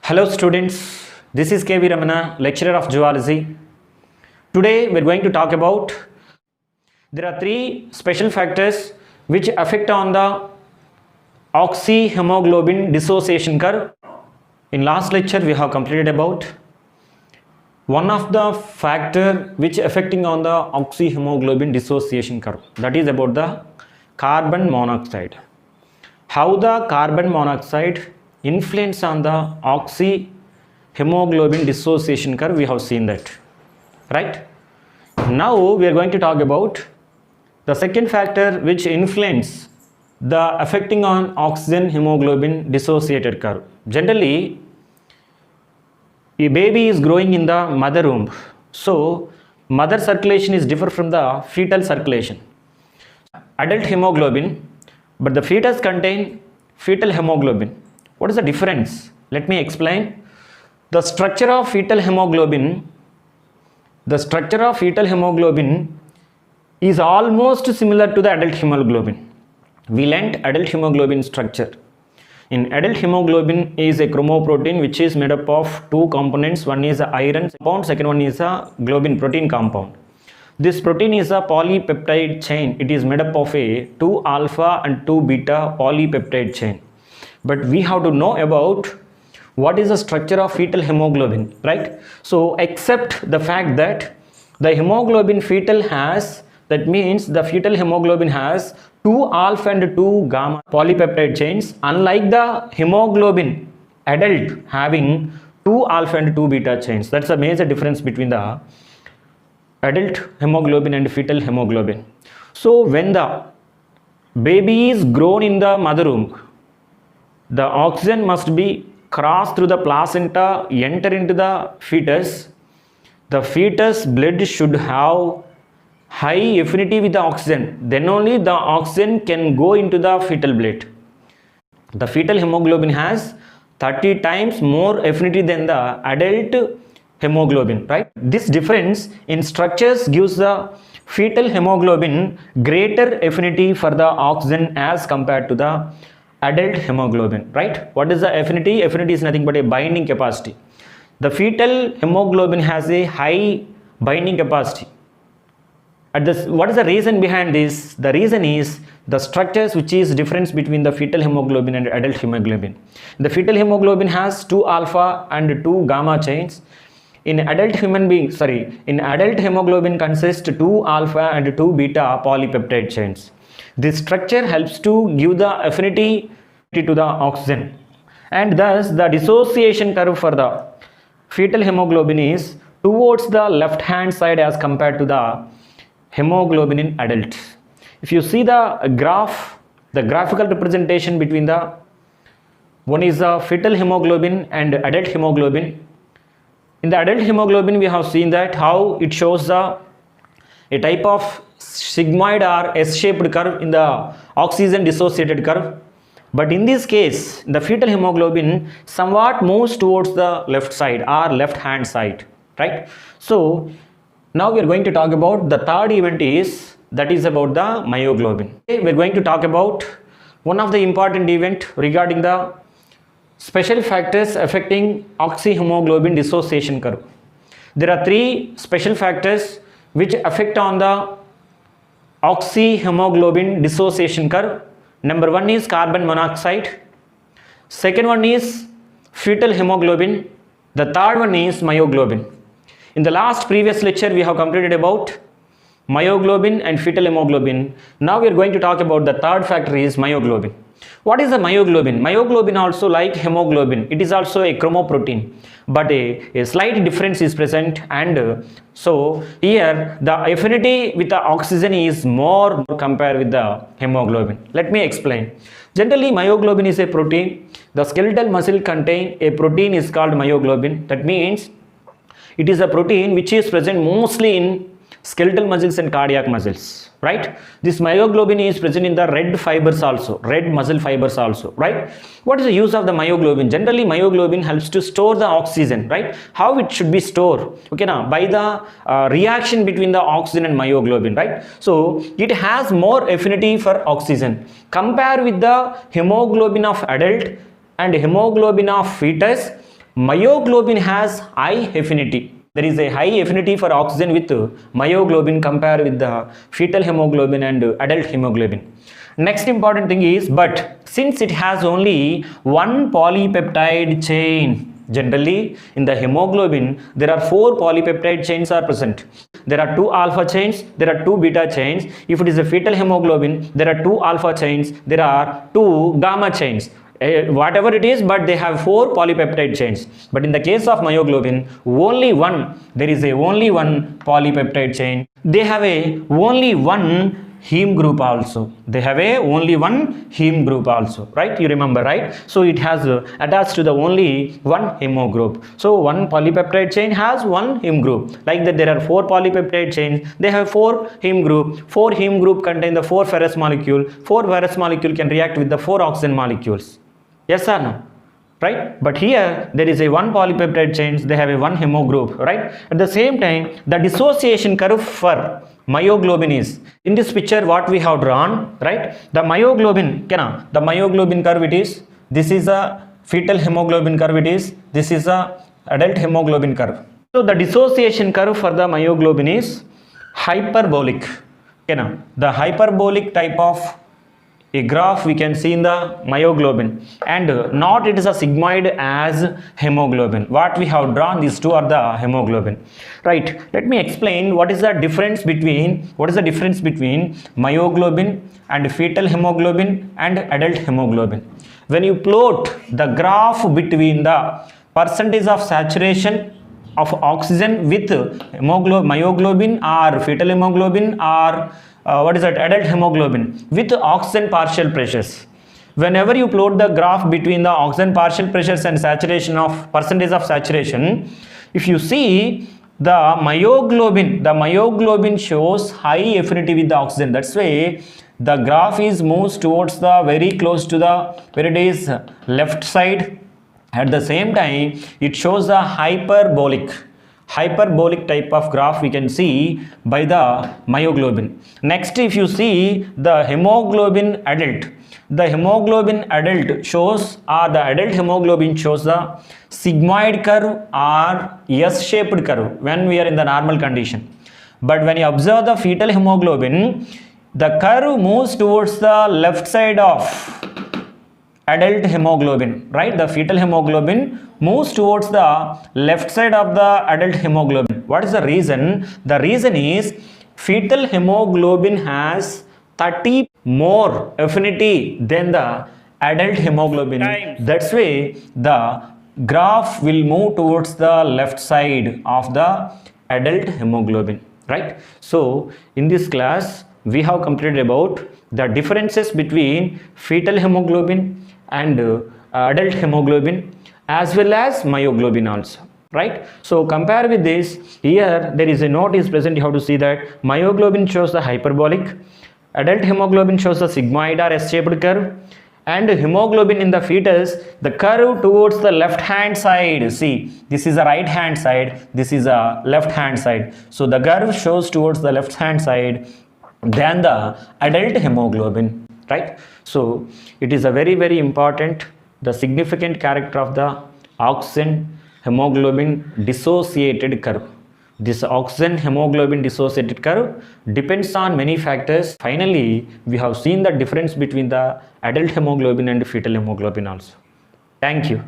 Hello students, this is KV Ramana, lecturer of zoology. Today we are going to talk about there are three special factors which affect on the oxyhemoglobin dissociation curve. In last lecture we have completed about one of the factor which affecting on the oxyhemoglobin dissociation curve, that is about the carbon monoxide. How the carbon monoxide influence on the oxyhemoglobin dissociation curve, we have seen that, right? Now we are going to talk about the second factor which influence the affecting on oxygen hemoglobin dissociated curve. Generally, a baby is growing in the mother womb, so mother circulation is different from the fetal circulation. Adult hemoglobin, but the fetus contain fetal hemoglobin. What is the difference? Let me explain. The structure of fetal hemoglobin is almost similar to the adult hemoglobin. We learnt adult hemoglobin structure. In adult hemoglobin is a chromoprotein which is made up of two components. One is a iron compound, second one is a globin protein compound. This protein is a polypeptide chain. It is made up of a 2 alpha and 2 beta polypeptide chain. But we have to know about what is the structure of fetal hemoglobin, right? So except the fact that the hemoglobin fetal has, that means the fetal hemoglobin has 2 alpha and 2 gamma polypeptide chains, unlike the hemoglobin adult having 2 alpha and 2 beta chains. That's a major difference between the adult hemoglobin and fetal hemoglobin. So when the baby is grown in the mother womb, the oxygen must be crossed through the placenta, enter into the fetus. The fetus blood should have high affinity with the oxygen, then only the oxygen can go into the fetal blood. The fetal hemoglobin has 30 times more affinity than the adult hemoglobin, right? This difference in structures gives the fetal hemoglobin greater affinity for the oxygen as compared to the adult hemoglobin, right? What is the affinity? Affinity is nothing but a binding capacity. The fetal hemoglobin has a high binding capacity. What is the reason behind this? The reason is the structures which is difference between the fetal hemoglobin and adult hemoglobin. The fetal hemoglobin has 2 alpha and 2 gamma chains. In adult hemoglobin consists 2 alpha and 2 beta polypeptide chains. This structure helps to give the affinity to the oxygen, and thus the dissociation curve for the fetal hemoglobin is towards the left hand side as compared to the hemoglobin in adults. If you see the graph, the graphical representation between the one is the fetal hemoglobin and adult hemoglobin. In the adult hemoglobin, we have seen that how it shows a type of sigmoid or S-shaped curve in the oxygen dissociated curve. But in this case, the fetal hemoglobin somewhat moves towards the left side or left hand side, right? So now we are going to talk about the third event that is about the myoglobin. We are going to talk about one of the important event regarding the special factors affecting oxyhemoglobin dissociation curve. There are three special factors which affect on the oxyhemoglobin dissociation curve. Number one is carbon monoxide. Second one is fetal hemoglobin. The third one is myoglobin. In the last previous lecture, we have completed about myoglobin and fetal hemoglobin. Now we are going to talk about the third factor is myoglobin. What is the myoglobin? Myoglobin also like hemoglobin. It is also a chromoprotein, but a slight difference is present, and so here the affinity with the oxygen is more compared with the hemoglobin. Let me explain. Generally, myoglobin is a protein. The skeletal muscle contain a protein is called myoglobin. That means it is a protein which is present mostly in skeletal muscles and cardiac muscles, right? This myoglobin is present in the red fibers also, red muscle fibers also, right? What is the use of the myoglobin? Generally, myoglobin helps to store the oxygen, right? How it should be stored? Okay, now by the reaction between the oxygen and myoglobin, right? So it has more affinity for oxygen. Compare with the hemoglobin of adult and hemoglobin of fetus. myoglobin has high affinity. There is a high affinity for oxygen with myoglobin compared with the fetal hemoglobin and adult hemoglobin. Next important thing is, but since it has only one polypeptide chain, generally in the hemoglobin there are 4 polypeptide chains are present. There are 2 alpha chains, there are 2 beta chains. If it is a fetal hemoglobin, there are 2 alpha chains, there are 2 gamma chains. Whatever it is, but they have 4 polypeptide chains. But in the case of myoglobin, there is only one polypeptide chain. They have only one heme group also. They have only one heme group also, right? You remember, right? So it has attached to the only one hemo group. So one polypeptide chain has one heme group. Like that, there are 4 polypeptide chains. They have 4 heme group. 4 heme group contain the 4 ferrous molecule. 4 ferrous molecule can react with the 4 oxygen molecules. Yes or no? Right? But here there is a one polypeptide chains. They have a one hemo group, right? At the same time, the dissociation curve for myoglobin is in this picture what we have drawn, right? The myoglobin, the myoglobin curve it is. This is a fetal hemoglobin curve it is. This is a adult hemoglobin curve. So the dissociation curve for the myoglobin is hyperbolic. The hyperbolic type of a graph we can see in the myoglobin, and not it is a sigmoid as hemoglobin. What we have drawn, these two are the hemoglobin, right? Let me explain what is the difference between myoglobin and fetal hemoglobin and adult hemoglobin. When you plot the graph between the percentage of saturation of oxygen with myoglobin or fetal hemoglobin or adult hemoglobin with oxygen partial pressures. Whenever you plot the graph between the oxygen partial pressures and saturation of percentage of saturation, if you see the myoglobin shows high affinity with the oxygen. That's why the graph is moves towards the very close to the where it is left side. At the same time, it shows the hyperbolic type of graph we can see by the myoglobin. Next, if you see the hemoglobin adult, the adult shows the sigmoid curve or S-shaped curve when we are in the normal condition. But when you observe the fetal hemoglobin, the curve moves towards the left side of adult hemoglobin, right? The fetal hemoglobin moves towards the left side of the adult hemoglobin. What is the reason? The reason is fetal hemoglobin has 30 more affinity than the adult hemoglobin. That's why the graph will move towards the left side of the adult hemoglobin, right? So in this class we have completed about the differences between fetal hemoglobin and adult hemoglobin as well as myoglobin also, right? So compare with this, here there is a note is present. You have to see that myoglobin shows the hyperbolic, adult hemoglobin shows the sigmoid or S-shaped curve, and hemoglobin in the fetus, the curve towards the left hand side. See, this is a right hand side, this is a left hand side. So the curve shows towards the left hand side than the adult hemoglobin, right? So it is a very, very important, the significant character of the oxygen hemoglobin dissociated curve. This oxygen hemoglobin dissociated curve depends on many factors. Finally, we have seen the difference between the adult hemoglobin and fetal hemoglobin also. Thank you.